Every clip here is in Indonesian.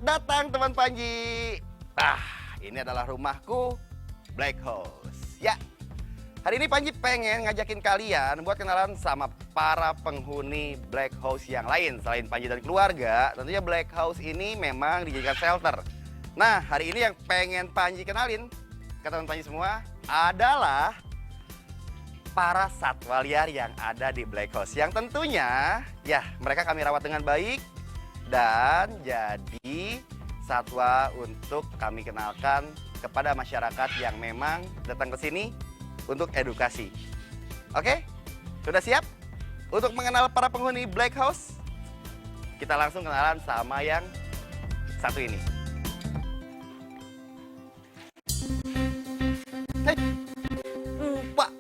datang teman Panji. Ini adalah rumahku, Black House. Ya, hari ini Panji pengen ngajakin kalian buat kenalan sama para penghuni Black House yang lain. Selain Panji dan keluarga, tentunya Black House ini memang dijadikan shelter. Nah, hari ini yang pengen Panji kenalin ke teman Panji semua adalah para satwa liar yang ada di Black House. Yang tentunya, ya mereka kami rawat dengan baik dan jadi satwa untuk kami kenalkan kepada masyarakat yang memang datang ke sini untuk edukasi. Oke? Sudah siap untuk mengenal para penghuni Black House? Kita langsung kenalan sama yang satu ini. Hei, Pak.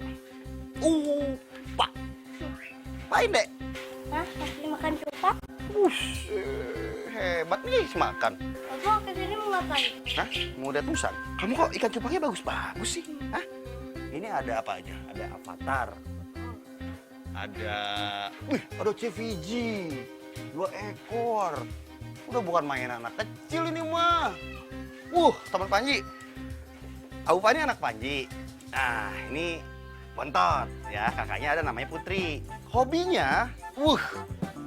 Apain, Dek? Hah? Kasih makan cupak? Hebat nih makan. Abang kesini mau ngapain? Hah? Mau lihat musang? Kamu kok ikan cupangnya bagus-bagus sih? Hah? Ini ada apa aja? Ada avatar. Ada CVG. 2 ekor. Udah bukan mainan anak kecil ini mah. Teman Panji. Aufa ini anak Panji. Nah, ini Bontot ya, kakaknya ada namanya Putri. Hobinya,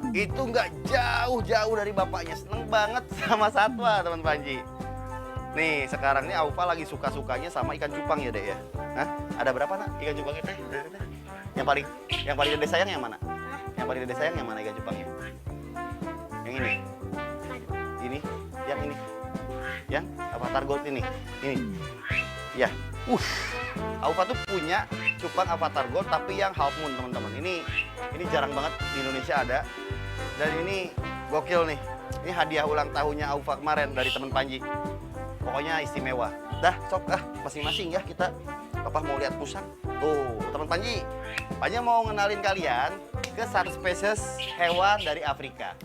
itu nggak jauh-jauh dari bapaknya. Seneng banget sama satwa, teman Panji. Nih, sekarang nih Aufa lagi suka-sukanya sama ikan cupang ya, Dek ya. Hah? Ada berapa, Nak, ikan cupangnya, Teh? Yang paling Dede sayang yang mana? Yang paling Dede sayang yang mana ikan cupangnya? Yang ini? Ini? Yang ini? Yang avatar gold ini? Ini? Ya. Aufa tuh punya cupang avatar gold tapi yang half moon, teman-teman. Ini jarang banget di Indonesia ada. Dan ini gokil nih. Ini hadiah ulang tahunnya Aufa kemarin dari teman Panji. Pokoknya istimewa. Dah, sok masing-masing ya kita. Papa mau lihat musang. Tuh, teman Panji. Panji mau ngenalin kalian ke satu spesies hewan dari Afrika.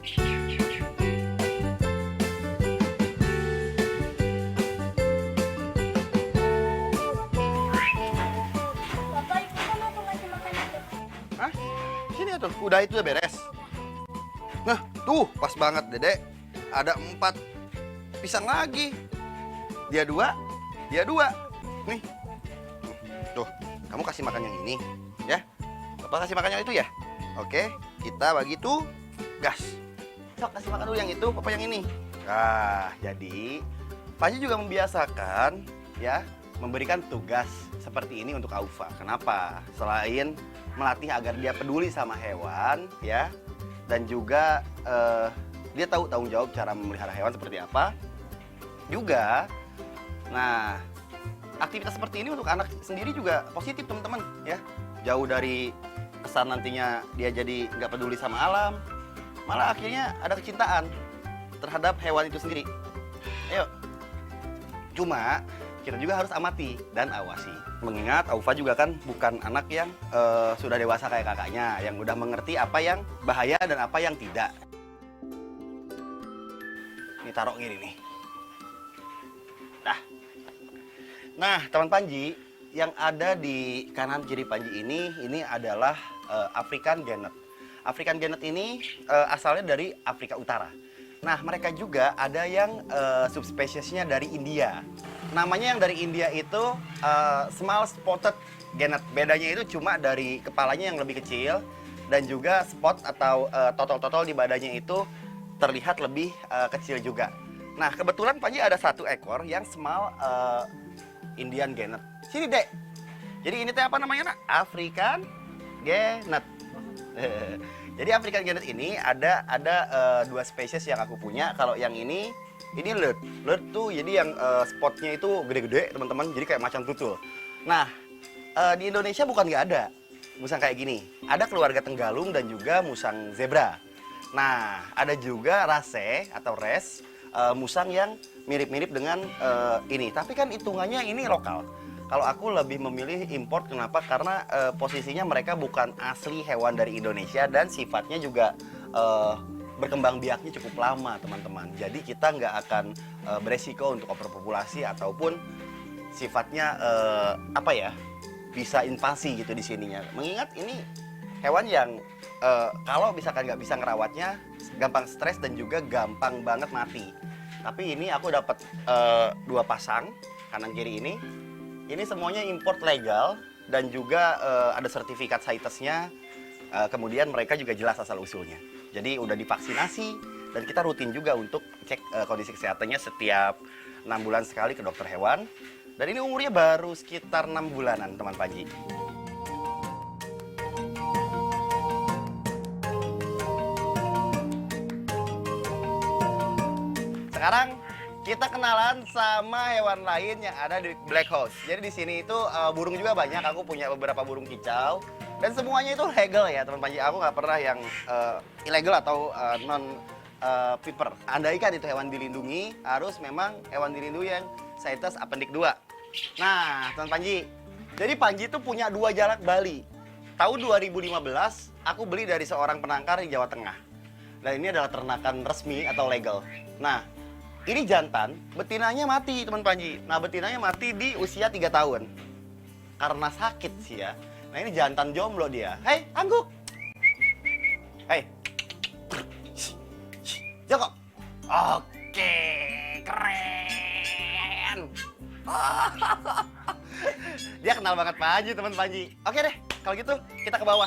Bapak itu kan aku kasih makan itu. Hah? Sini tuh, udah itu udah beres. Nah, tuh pas banget, Dedek. Ada 4 pisang lagi. Dia 2, dia 2. Nih. Tuh, kamu kasih makan yang ini, ya. Bapak kasih makan yang itu ya. Oke, kita bagi tuh gas. Sok kasih makan dulu yang itu, Papa yang ini. Nah, jadi Panji juga membiasakan ya memberikan tugas seperti ini untuk Aufa. Kenapa? Selain melatih agar dia peduli sama hewan, ya, dan juga dia tahu tanggung jawab cara memelihara hewan seperti apa. Juga, nah, aktivitas seperti ini untuk anak sendiri juga positif, teman-teman, ya. Jauh dari kesan nantinya dia jadi nggak peduli sama alam, malah akhirnya ada kecintaan terhadap hewan itu sendiri. Ayo. Cuma kita juga harus amati dan awasi. Mengingat Aufa juga kan bukan anak yang sudah dewasa kayak kakaknya, yang udah mengerti apa yang bahaya dan apa yang tidak. Ini taruh gini nih. Nah, teman Panji, yang ada di kanan kiri Panji ini adalah African Genet. African Genet ini asalnya dari Afrika Utara. Nah, mereka juga ada yang subspesiesnya dari India. Namanya yang dari India itu Small Spotted Genet. Bedanya itu cuma dari kepalanya yang lebih kecil dan juga spot atau totol-totol di badannya itu terlihat lebih kecil juga. Nah, kebetulan Panji ada 1 ekor yang Small Indian Genet. Sini, Dek. Jadi ini teh apa namanya, Nak? African Genet. Jadi African Genet ini ada 2 spesies yang aku punya. Kalau yang ini Lurd. Lurd tuh jadi yang spotnya itu gede-gede, teman-teman. Jadi kayak macan tutul. Nah, di Indonesia bukan nggak ada musang kayak gini. Ada keluarga tenggalung dan juga musang zebra. Nah, ada juga rase atau res musang yang mirip-mirip dengan ini. Tapi kan hitungannya ini lokal. Kalau aku lebih memilih import, kenapa? Karena posisinya mereka bukan asli hewan dari Indonesia dan sifatnya juga berkembang biaknya cukup lama, teman-teman. Jadi kita nggak akan beresiko untuk overpopulasi ataupun sifatnya bisa invasi gitu di sininya. Mengingat ini hewan yang kalau misalkan nggak bisa ngerawatnya, gampang stres dan juga gampang banget mati. Tapi ini aku dapat 2 pasang kanan kiri ini. Ini semuanya import legal dan juga ada sertifikat CITES-nya. Kemudian mereka juga jelas asal usulnya. Jadi udah divaksinasi dan kita rutin juga untuk cek kondisi kesehatannya setiap 6 bulan sekali ke dokter hewan. Dan ini umurnya baru sekitar 6 bulanan, teman Panji. Sekarang kita kenalan sama hewan lain yang ada di Black House. Jadi di sini itu burung juga banyak. Aku punya beberapa burung kicau dan semuanya itu legal ya, teman Panji. Aku nggak pernah yang ilegal atau non paper. Andaikan itu hewan dilindungi, harus memang hewan dilindungi yang CITES Appendix 2. Nah, teman Panji. Jadi Panji itu punya 2 jalak Bali. Tahun 2015 aku beli dari seorang penangkar di Jawa Tengah. Dan ini adalah ternakan resmi atau legal. Nah, ini jantan, betinanya mati, teman Panji. Nah, betinanya mati di usia 3 tahun. Karena sakit sih ya. Nah, ini jantan jomblo dia. Hei, angguk. Hei. Joko. Oke, keren. Dia kenal banget Panji, teman Panji. Oke deh, kalau gitu kita ke bawah.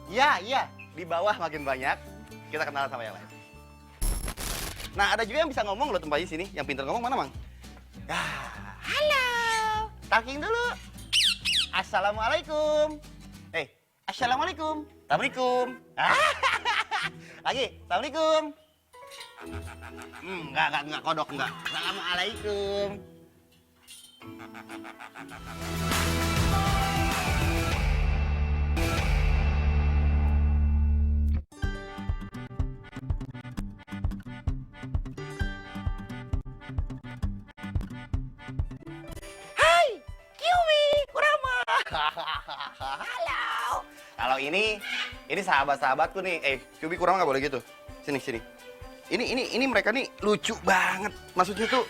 Iya, di bawah makin banyak. Kita kenal sama yang lain. Nah, ada juga yang bisa ngomong loh tempat di sini. Yang pintar ngomong mana, Mang? Ya, halo. Talking dulu. Assalamualaikum. Assalamualaikum. Assalamualaikum. Lagi, Assalamualaikum. Enggak kodok, enggak. Assalamualaikum. Halo. Kalau ini sahabat-sahabatku nih. Cubi kurang nggak boleh gitu. Sini. Ini mereka nih lucu banget. Maksudnya tuh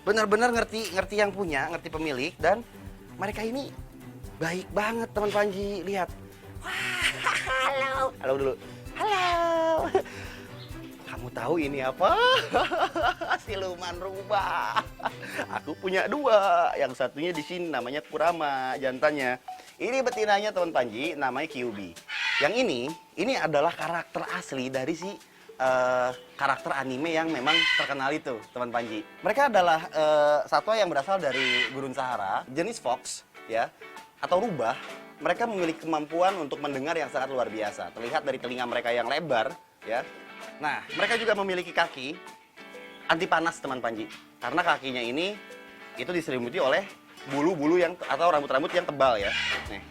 benar-benar ngerti yang punya, ngerti pemilik, dan mereka ini baik banget, teman Panji. Lihat. Wah, halo dulu. Halo. Kamu tahu ini apa? Siluman rubah. Aku punya 2. Yang satunya di sini namanya Kurama, jantannya. Ini betinanya, teman Panji, namanya QB. Yang ini adalah karakter asli dari si karakter anime yang memang terkenal itu, teman Panji. Mereka adalah satwa yang berasal dari gurun Sahara, jenis fox, ya, atau rubah. Mereka memiliki kemampuan untuk mendengar yang sangat luar biasa. Terlihat dari telinga mereka yang lebar, ya. Nah, mereka juga memiliki kaki anti panas, teman Panji. Karena kakinya ini itu diselimuti oleh bulu-bulu yang atau rambut-rambut yang tebal ya. Nih.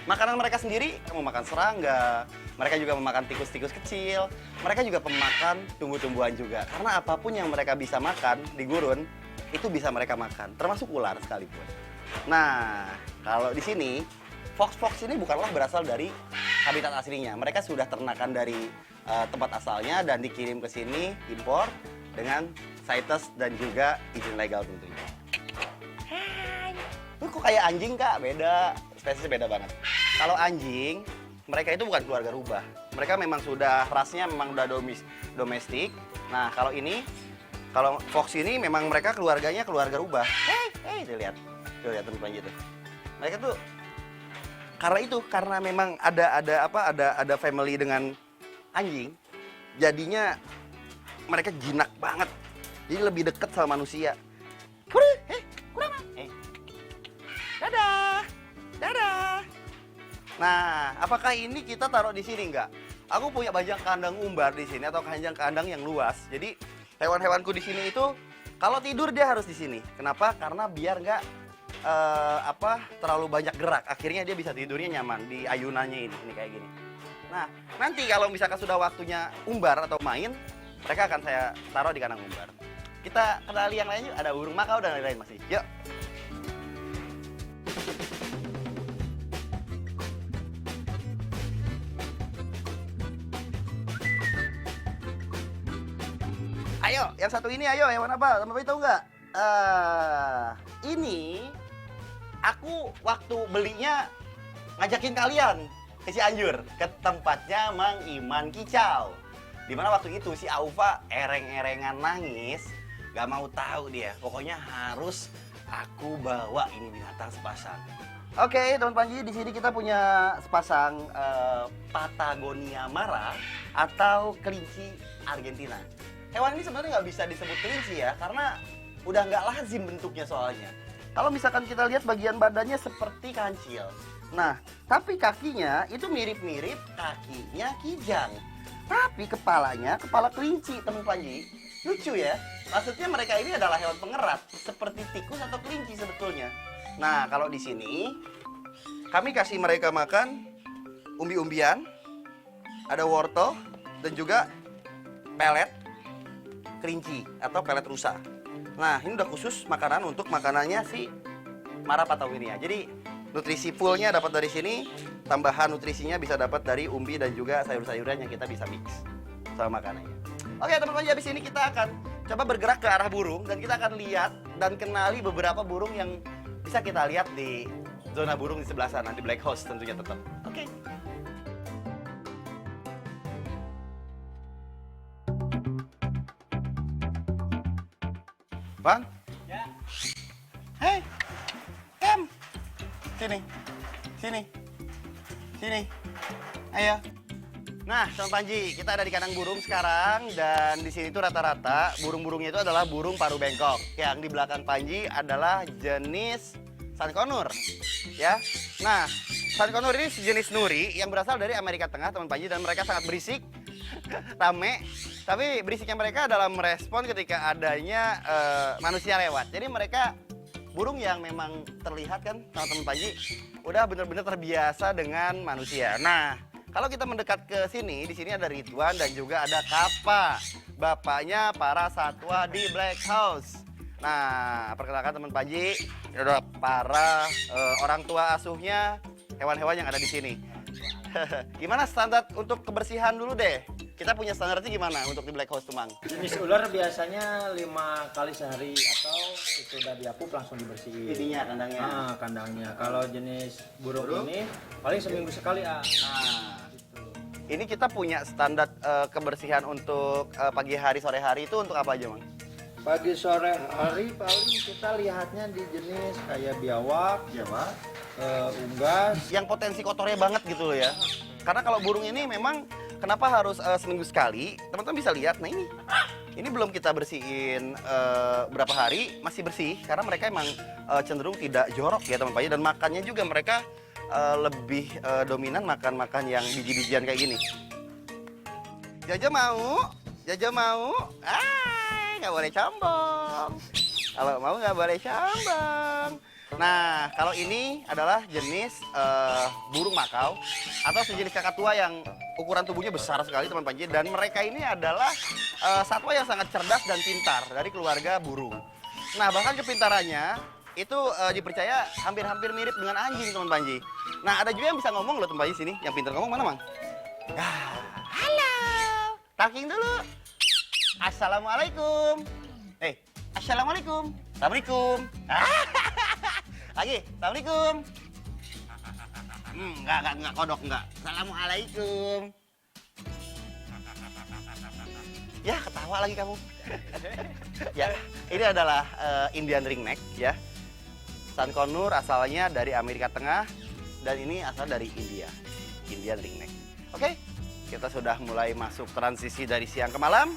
Makanan mereka sendiri memakan serangga, mereka juga memakan tikus-tikus kecil, mereka juga pemakan tumbuh-tumbuhan juga. Karena apapun yang mereka bisa makan di gurun itu bisa mereka makan, termasuk ular sekalipun. Nah, kalau di sini fox ini bukanlah berasal dari habitat aslinya. Mereka sudah ternakan dari tempat asalnya dan dikirim ke sini impor dengan CITES dan juga izin legal tentunya. Kok kayak anjing, Kak? Beda, spesiesnya beda banget. Kalau anjing, mereka itu bukan keluarga rubah. Mereka memang sudah rasnya memang udah domestik. Nah, kalau fox ini memang mereka keluarganya keluarga rubah. Lihat teman-teman gitu. Mereka tuh karena memang ada family dengan anjing, jadinya mereka jinak banget. Jadi lebih dekat sama manusia. Dadah. Nah, apakah ini kita taruh di sini nggak? Aku punya banyak kandang umbar di sini atau kandang yang luas. Jadi hewan-hewanku di sini itu kalau tidur dia harus di sini. Kenapa? Karena biar nggak terlalu banyak gerak. Akhirnya dia bisa tidurnya nyaman di ayunannya ini kayak gini. Nah, nanti kalau misalkan sudah waktunya umbar atau main, mereka akan saya taruh di kandang umbar. Kita kenali yang lain yuk. Ada burung makau dan lain-lain masih. Yuk. Ayo, yang satu ini ayo, hewan apa? Teman-teman tahu nggak? Ini aku waktu belinya ngajakin kalian ke Cianjur, ke tempatnya Mang Iman Kicau. Dimana waktu itu si Aufa ereng-erengan nangis Gak mau tahu dia. Pokoknya harus aku bawa ini binatang sepasang. Oke, teman Panji, di sini kita punya sepasang Patagonia Mara atau kelinci Argentina. Hewan ini sebenarnya nggak bisa disebut kelinci ya, karena udah nggak lazim bentuknya soalnya. Kalau misalkan kita lihat bagian badannya seperti kancil. Nah, tapi kakinya itu mirip-mirip kakinya kijang. Tapi kepalanya kepala kelinci, teman Panji. Lucu ya? Maksudnya mereka ini adalah hewan pengerat, seperti tikus atau kelinci sebetulnya. Nah, kalau di sini kami kasih mereka makan umbi-umbian, ada wortel, dan juga pelet kelinci atau pelet rusa. Nah, ini udah khusus makanan untuk makanannya si Mara Patagonia. Jadi nutrisi fullnya dapat dari sini, tambahan nutrisinya bisa dapat dari umbi dan juga sayur-sayuran yang kita bisa mix sama makanannya. Oke teman-teman, habis ini kita akan coba bergerak ke arah burung dan kita akan lihat dan kenali beberapa burung yang bisa kita lihat di zona burung di sebelah sana, di Black House tentunya tetap. Oke. Bang? Ya. Hei, Em. Sini. Sini. Sini. Ayo. Nah, Teman Panji, kita ada di kandang burung sekarang dan di sini tuh rata-rata burung-burungnya itu adalah burung paru bengkok. Yang di belakang Panji adalah jenis sankonur, ya. Nah, sankonur ini sejenis nuri yang berasal dari Amerika Tengah, Teman Panji, dan mereka sangat berisik, rame. Tapi berisiknya mereka adalah merespon ketika adanya manusia lewat. Jadi mereka burung yang memang terlihat kan, teman-teman Panji, udah benar-benar terbiasa dengan manusia. Nah, kalau kita mendekat ke sini, di sini ada Ridwan dan juga ada Kapa, bapaknya para satwa di Black House. Nah, perkenalkan teman Panji, ini adalah para orang tua asuhnya hewan-hewan yang ada di sini. Gimana standar untuk kebersihan dulu deh? Kita punya standarnya gimana untuk di Black House Tumang? Jenis ular biasanya 5 kali sehari atau itu udah diapuk langsung dibersihin. Ininya kandangnya. Nah, kandangnya. Kalau jenis burung ini paling seminggu sekali Nah, gitu. ini kita punya standar kebersihan untuk pagi hari, sore hari itu untuk apa aja, Mang? Pagi sore hari paling kita lihatnya di jenis kayak biawak, unggas. Yang potensi kotornya banget gitu loh ya. Karena kalau burung ini memang kenapa harus seminggu sekali? Teman-teman bisa lihat, nah ini belum kita bersihin berapa hari, masih bersih karena mereka emang cenderung tidak jorok ya teman-teman. Dan makannya juga mereka lebih dominan makan yang biji-bijian kayak gini. Jaja mau? Jaja mau? Nggak boleh combong. Kalau mau nggak boleh combong. Nah, kalau ini adalah jenis burung makau atau sejenis kakatua yang ukuran tubuhnya besar sekali teman Panji, dan mereka ini adalah satwa yang sangat cerdas dan pintar dari keluarga burung. Nah, bahkan kepintarannya itu dipercaya hampir-hampir mirip dengan anjing teman Panji. Nah, ada juga yang bisa ngomong loh teman Panji sini. Yang pintar ngomong mana, Mang? Halo. Talking dulu. Assalamualaikum. Assalamualaikum. Assalamualaikum. Lagi, assalamualaikum. Enggak kodok, enggak. Assalamualaikum. Ya, ketawa lagi kamu. Ya, ini adalah Indian ringneck ya. Sankonur asalnya dari Amerika Tengah dan ini asal dari India. Indian ringneck. Oke, kita sudah mulai masuk transisi dari siang ke malam.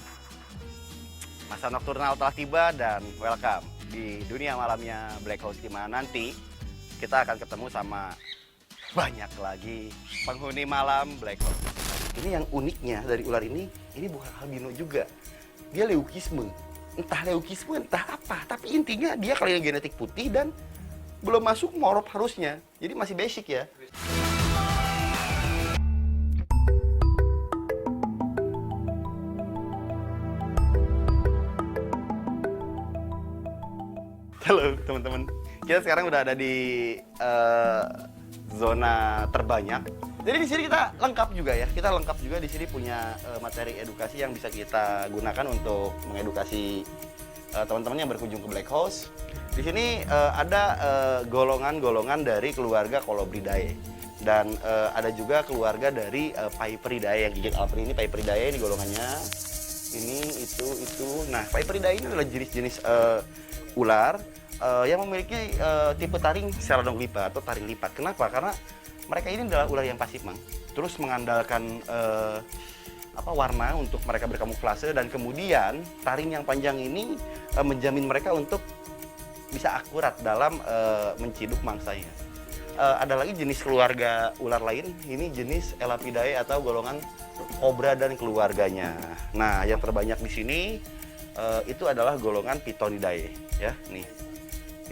Masa nokturnal telah tiba dan welcome di dunia malamnya Black House, di mana nanti kita akan ketemu sama banyak lagi penghuni malam Black House. Ini yang uniknya dari ular ini bukan albino juga. Dia leukisme. Entah leukisme, entah apa. Tapi intinya dia kalian genetik putih dan belum masuk morop harusnya. Jadi masih basic ya. Halo teman-teman, kita sekarang udah ada di zona terbanyak. Jadi di sini kita lengkap juga ya. Kita lengkap juga di sini punya materi edukasi yang bisa kita gunakan untuk mengedukasi teman-teman yang berkunjung ke Black House. Di sini ada golongan-golongan dari keluarga Colubridae dan ada juga keluarga dari Viperidae yang gigit Alperi ini. Viperidae ini golongannya. Ini, itu. Nah, Viperidae ini adalah jenis-jenis ular yang memiliki tipe taring Ceratoglypha atau taring lipat. Kenapa? Karena mereka ini adalah ular yang pasif, Mang. Terus mengandalkan warna untuk mereka berkamuflase, dan kemudian taring yang panjang ini menjamin mereka untuk bisa akurat dalam menciduk mangsanya. Ada lagi jenis keluarga ular lain, ini jenis Elapidae atau golongan kobra dan keluarganya. Nah, yang terbanyak di sini itu adalah golongan Pythonidae, ya. Nih,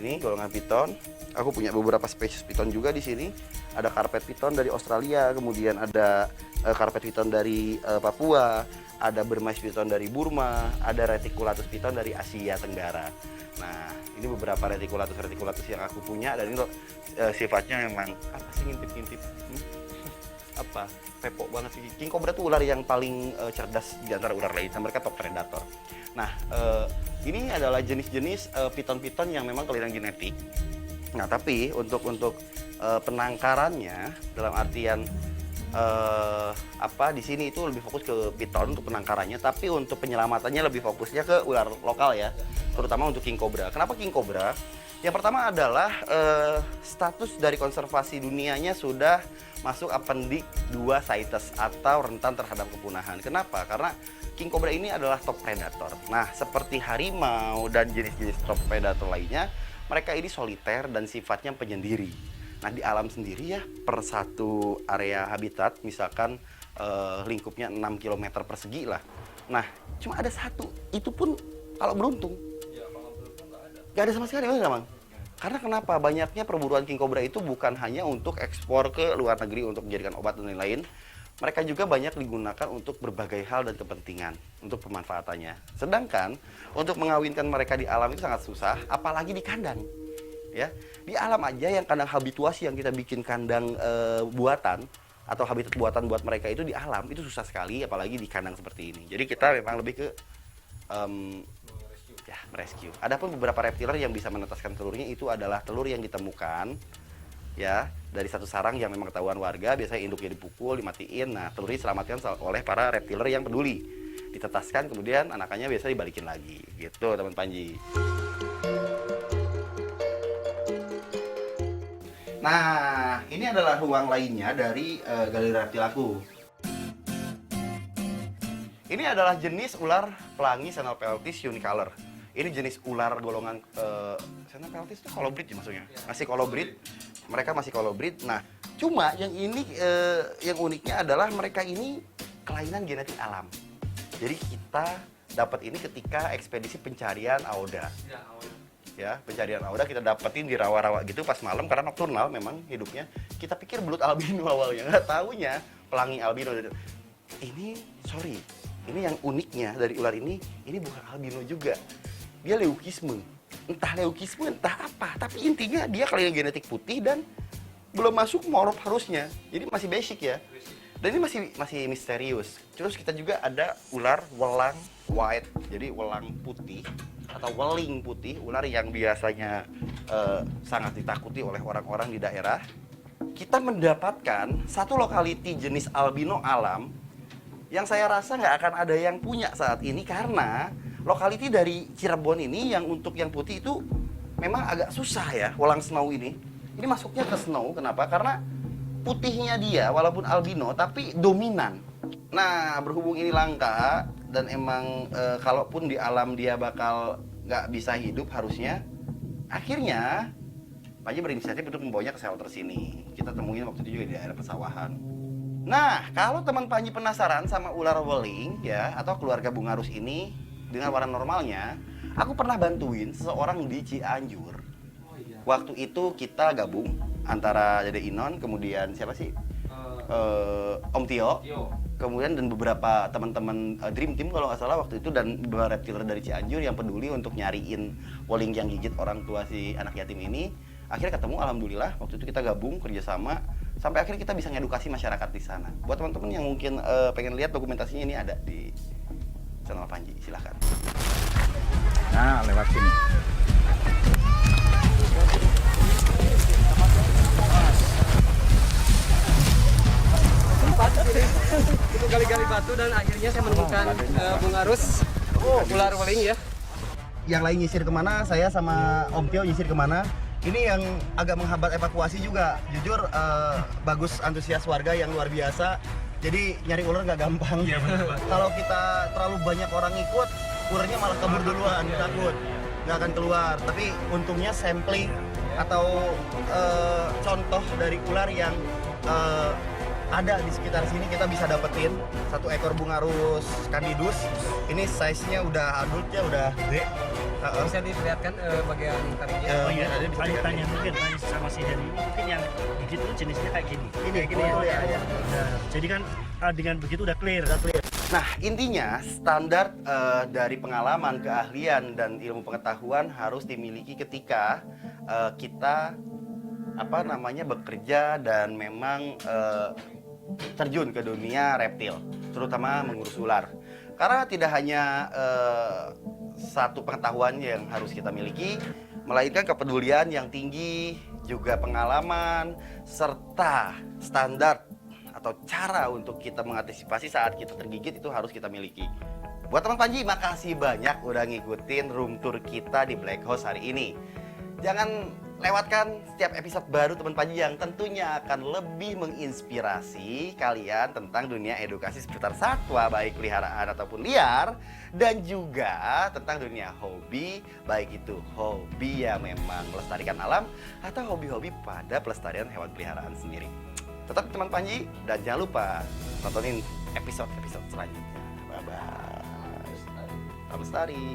ini golongan piton. Aku punya beberapa spesies piton juga di sini. Ada carpet piton dari Australia, kemudian ada carpet piton dari Papua, ada Burmese piton dari Burma, ada reticulatus piton dari Asia Tenggara. Nah, ini beberapa reticulatus yang aku punya, dan ini sifatnya memang apa sih, ngintip-ngintip. Apa? Pepok banget sih. King Cobra tuh ular yang paling cerdas di antara ular lain. Mereka top predator. Nah, ini adalah jenis-jenis piton-piton yang memang kelainan genetik. Nah, tapi untuk penangkarannya dalam artian di sini itu lebih fokus ke piton untuk penangkarannya, tapi untuk penyelamatannya lebih fokusnya ke ular lokal ya, terutama untuk King Cobra. Kenapa King Cobra? Yang pertama adalah status dari konservasi dunianya sudah masuk Appendix 2 CITES atau rentan terhadap kepunahan. Kenapa? Karena King Cobra ini adalah top predator. Nah, seperti harimau dan jenis-jenis top predator lainnya, mereka ini soliter dan sifatnya penyendiri. Nah, di alam sendiri ya, per satu area habitat, misalkan lingkupnya 6 km persegi lah. Nah, cuma ada satu, itu pun kalau beruntung. Gak ada sama sekali, nggak, Mang? Karena kenapa? Banyaknya perburuan King Cobra itu bukan hanya untuk ekspor ke luar negeri untuk menjadikan obat dan lain-lain. Mereka juga banyak digunakan untuk berbagai hal dan kepentingan, untuk pemanfaatannya. Sedangkan untuk mengawinkan mereka di alam itu sangat susah, apalagi di kandang. Ya, di alam aja yang kandang habituasi yang kita bikin kandang buatan atau habitat buatan buat mereka itu di alam itu susah sekali, apalagi di kandang seperti ini. Jadi kita memang lebih ke rescue. Adapun beberapa reptiler yang bisa menetaskan telurnya itu adalah telur yang ditemukan ya dari satu sarang yang memang ketahuan warga, biasanya induknya dipukul, dimatiin. Nah, telurnya diselamatkan oleh para reptiler yang peduli. Ditetaskan, kemudian anakannya biasanya dibalikin lagi. Gitu, teman Panji. Nah, ini adalah ruang lainnya dari galeri reptil aku. Ini adalah jenis ular pelangi Senopeltis unicolor. Ini jenis ular golongan Senopeltis itu colobrid ya maksudnya. Masih colobrid. Mereka masih colobrid. Nah, cuma yang ini yang uniknya adalah mereka ini kelainan genetik alam. Jadi kita dapat ini ketika ekspedisi pencarian Aoda. Ya, pencarian Aoda kita dapetin di rawa-rawa gitu pas malam karena nokturnal memang hidupnya. Kita pikir belut albino awalnya, nggak taunya pelangi albino. Ini yang uniknya dari ular ini bukan albino juga. Dia leukisme. Entah leukisme, entah apa. Tapi intinya dia kelainan genetik putih dan belum masuk morf harusnya. Jadi masih basic ya. Dan ini masih misterius. Terus kita juga ada ular welang white. Jadi welang putih atau weling putih, ular yang biasanya sangat ditakuti oleh orang-orang di daerah. Kita mendapatkan satu lokaliti jenis albino alam yang saya rasa nggak akan ada yang punya saat ini, karena lokaliti dari Cirebon ini yang untuk yang putih itu memang agak susah ya, welang snow ini. Ini masuknya ke snow, kenapa? Karena putihnya dia walaupun albino tapi dominan. Nah, berhubung ini langka dan emang kalaupun di alam dia bakal nggak bisa hidup harusnya, akhirnya Panji berinisiatif untuk membawanya ke shelter sini. Kita temuin waktu itu juga di daerah pesawahan. Nah, kalau teman Panji penasaran sama ular weling ya atau keluarga bungarus ini dengan warna normalnya, aku pernah bantuin seseorang di Cianjur. Waktu itu kita gabung antara Dede Inon, kemudian siapa sih? Om Tio, kemudian dan beberapa teman-teman Dream Team kalau nggak salah waktu itu, dan beberapa reptiler dari Cianjur yang peduli untuk nyariin weling yang gigit orang tua si anak yatim ini. Akhirnya ketemu, alhamdulillah. Waktu itu kita gabung kerjasama sampai akhirnya kita bisa ngedukasi masyarakat di sana. Buat teman-teman yang mungkin pengen lihat dokumentasinya, ini ada di channel Panji, silahkan. Nah, lewat sini. Tempat ini itu gali-gali batu dan akhirnya saya menemukan Bung Arus ular weling ya. Yang lain nyisir kemana, saya sama Om Tio nyisir kemana. Ini yang agak menghambat evakuasi juga. Jujur bagus antusias warga yang luar biasa. Jadi nyari ular nggak gampang. Kalau kita terlalu banyak orang ikut, ularnya malah kabur duluan, takut nggak akan keluar. Tapi untungnya sampling atau contoh dari ular yang ada di sekitar sini kita bisa dapetin. Satu ekor Bungarus candidus. Ini size-nya udah adult ya, udah gede. Bisa diperlihatkan bagian taringnya. Oh iya, ada bisa dilihat. Tanya mungkin sama si Dani ini mungkin yang begitu jenisnya kayak gini. Ini Kayak gini betul ya. Nah, jadi kan dengan begitu udah clear. Nah, intinya standar dari pengalaman, keahlian, dan ilmu pengetahuan harus dimiliki ketika kita bekerja dan memang terjun ke dunia reptil, terutama mengurus ular. Karena tidak hanya satu pengetahuan yang harus kita miliki, melainkan kepedulian yang tinggi, juga pengalaman, serta standar atau cara untuk kita mengantisipasi saat kita tergigit itu harus kita miliki. Buat teman Panji, makasih banyak udah ngikutin room tour kita di Black House hari ini. Jangan lewatkan setiap episode baru teman Panji yang tentunya akan lebih menginspirasi kalian tentang dunia edukasi seputar satwa, baik peliharaan ataupun liar, dan juga tentang dunia hobi, baik itu hobi yang memang melestarikan alam atau hobi-hobi pada pelestarian hewan peliharaan sendiri. Tetap teman Panji, dan jangan lupa nontonin episode-episode selanjutnya. Bye-bye. Salam lestari.